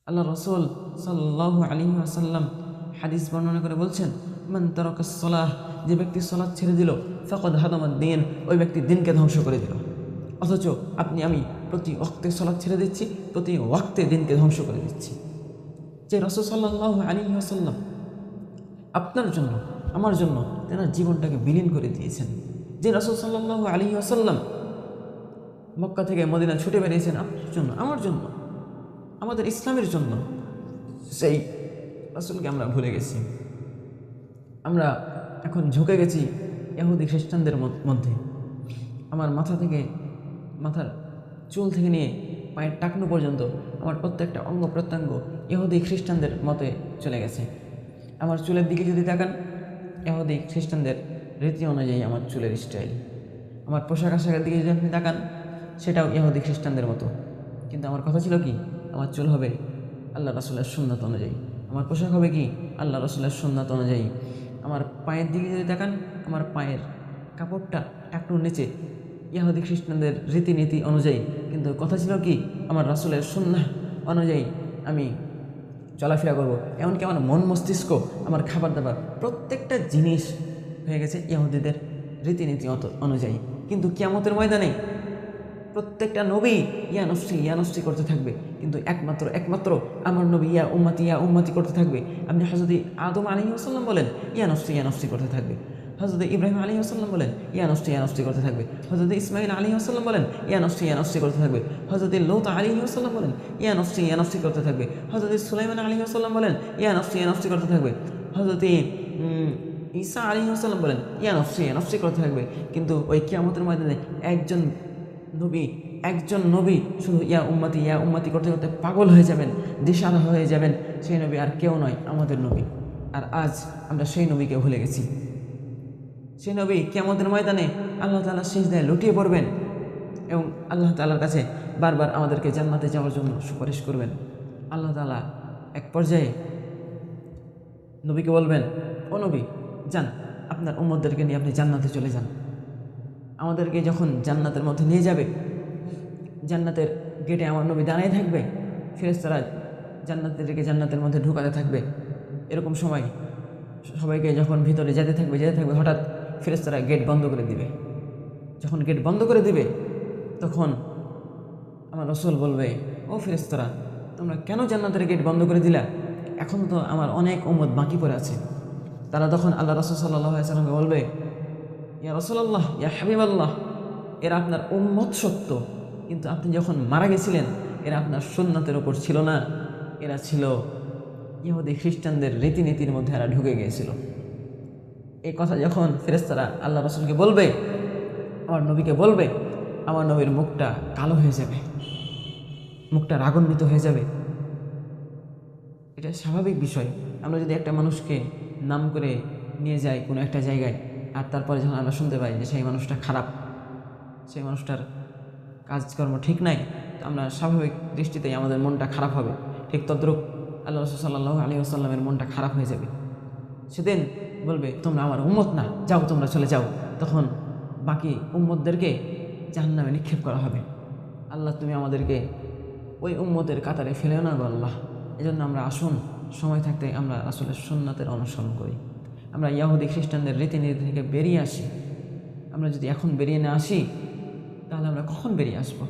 আল্লাহ রসুল সাল্লাল্লাহু আলাইহি ওয়াসাল্লাম হাদিস বর্ণনা করে বলছেন, মান তারাকাস সালাহ, যে ব্যক্তি সালাত ছেড়ে দিল, ফাকাদ হাদামাদ দ্বীন, ওই ব্যক্তি দিনকে ধ্বংস করে দিল। অথচ আপনি আমি প্রতি ওয়াক্তে সালাত ছেড়ে দিচ্ছি, প্রতি ওয়াক্তে দিনকে ধ্বংস করে দিচ্ছি। যে রাসূল সাল্লাল্লাহু আলাইহি ওয়াসাল্লাম আপনার জন্য আমার জন্য তেনার জীবনটাকে বিলীন করে দিয়েছেন, যে রাসূল সাল্লাল্লাহু আলাইহি ওয়াসাল্লাম মক্কা থেকে মদিনা ছুটে বেরিয়েছেন আপনার জন্য, আমার জন্য, আমাদের ইসলামের জন্য, সেই রাসূলকে আমরা ভুলে গেছি। আমরা এখন ঝুঁকে গেছি ইহুদি খ্রিস্টানদের মধ্যে। আমার মাথার চুল থেকে নিয়ে পায়ের টাকনু পর্যন্ত আমার প্রত্যেকটা অঙ্গ প্রত্যঙ্গ ইহুদি খ্রিস্টানদের মতে চলে গেছে। আমার চুলের দিকে যদি তাকান, ইহুদি খ্রিস্টানদের রীতি অনুযায়ী আমার চুলের স্টাইল। আমার পোশাক আশাকের দিকে যদি আপনি তাকান, সেটাও ইহুদি খ্রিস্টানদের মতো। কিন্তু আমার কথা ছিল কি, আমার চুল হবে আল্লাহ রাসূলের সুন্নাত অনুযায়ী, আমার পোশাক হবে কি আল্লাহ রাসূলের সুন্নাত অনুযায়ী। আমার পায়ের দিকে যদি তাকান, আমার পায়ের কাপড়টা টাকনুর নিচে ইহুদি খ্রিস্টানদের রীতিনীতি অনুযায়ী। কিন্তু কথা ছিল কি, আমার রাসূলের সুন্নাহ অনুযায়ী আমি চলাফেরা করব। এমনকি আমার মন মস্তিষ্ক, আমার খাবার দাবার, প্রত্যেকটা জিনিস হয়ে গেছে ইহুদিদের রীতিনীতি অনুযায়ী। কিন্তু কিয়ামতের ময়দানে প্রত্যেকটা নবী ইয়া নফসি করতে থাকবে, কিন্তু একমাত্র আমার নবী ইয়া উম্মতি করতে থাকবে। আপনি হযরত আদম আলাইহিস সালাম বলেন ইয়া নফসি করতে থাকবে, হযরত ইব্রাহিম আলাইহিস সালাম বলেন ইয়া নফসি করতে থাকবে, হযরত ইসমাঈল আলাইহিস সালাম বলেন ইয়া নফসি করতে থাকবে, হযরত লূত আলাইহিস সালাম বলেন ইয়া নফসি করতে থাকবে, হযরত সুলাইমান আলাইহিস সালাম বলেন ইয়া নফসি করতে থাকবে, হযরত ঈসা আলাইহিস সালাম বলেন ইয়া নফসি করতে থাকবে। কিন্তু ওই কিয়ামতের ময়দানে একজন নবী শুধু ইয়া উম্মতি করতে করতে পাগল হয়ে যাবেন, দিশাহারা হয়ে যাবেন। সেই নবী আর কেউ নয়, আমাদের নবী। আর আজ আমরা সেই নবীকে ভুলে গেছি। সেই নবী কিয়ামতের ময়দানে আল্লাহ তাআলা সিজদায় লুটিয়ে পড়বেন এবং আল্লাহ তাআলার কাছে বারবার আমাদেরকে জান্নাতে যাওয়ার জন্য সুপারিশ করবেন। আল্লাহ তাআলা এক পর্যায়ে নবীকে বলবেন, ও নবী, যান, আপনার উম্মতদেরকে নিয়ে আপনি জান্নাতে চলে যান। আমাদেরকে যখন জান্নাতের মধ্যে নিয়ে যাবে, জান্নাতের গেটে আমার নবী দাঁড়িয়ে থাকবে, ফেরেশতারা জান্নাতের মধ্যে ঢুকাতে থাকবে। এরকম সময় সবাইকে যখন ভিতরে যেতে থাকবে, হঠাৎ ফেরেশতারা গেট বন্ধ করে দিবে। যখন গেট বন্ধ করে দিবে, তখন আমার রাসূল বলবে, ও ফেরেশতারা, তোমরা কেন জান্নাতের গেট বন্ধ করে দিলা? এখন তো আমার অনেক উম্মত বাকি পড়ে আছে। তারা তখন আল্লাহ রাসূল সাল্লাল্লাহু আলাইহি ওয়াসাল্লামকে বলবে, ইয়া রাসূলুল্লাহ, ইয়া হাবিবাল্লাহ, এরা আপনার উম্মত সত্য, কিন্তু আপনি যখন মারা গেছিলেন এরা আপনার সুন্নাতের ওপর ছিল না, এরা ছিল ইহুদি খ্রিস্টানদের রীতিনীতির মধ্যে এরা ঢুকে গিয়েছিল। এই কথা যখন ফেরেশতারা আল্লাহ রাসূলকে বলবে, আমার নবীকে বলবে, আমার নবীর মুখটা কালো হয়ে যাবে, মুখটা রাগান্বিত হয়ে যাবে। এটা স্বাভাবিক বিষয়। আমরা যদি একটা মানুষকে নাম করে নিয়ে যাই কোনো একটা জায়গায়, আর তারপরে যখন আমরা শুনতে পাই যে সেই মানুষটা খারাপ, সেই মানুষটার কাজকর্ম ঠিক নাই, তো আমরা স্বাভাবিক দৃষ্টিতেই আমাদের মনটা খারাপ হবে। ঠিক তদ্রূপ আল্লাহ রাসূল সাল্লাল্লাহু আলাইহি ওয়াসাল্লামের মনটা খারাপ হয়ে যাবে। সেদিন বলবে, তোমরা আমার উম্মত না, যাও, তোমরা চলে যাও। তখন বাকি উম্মতদেরকে জাহান্নামে নিক্ষেপ করা হবে। আল্লাহ, তুমি আমাদেরকে ওই উম্মতের কাতারে ফেলেও না গো আল্লাহ। এজন্য আমরা আসুন, সময় থাকতে আমরা রাসূলের সুন্নাতের অনুসরণ করি। আমরা ইহুদি খ্রিস্টানদের রীতিনীতি থেকে বেরিয়ে আসি। আমরা যদি এখন বেরিয়ে না আসি, তাহলে আমরা কখন বেরিয়ে আসবো?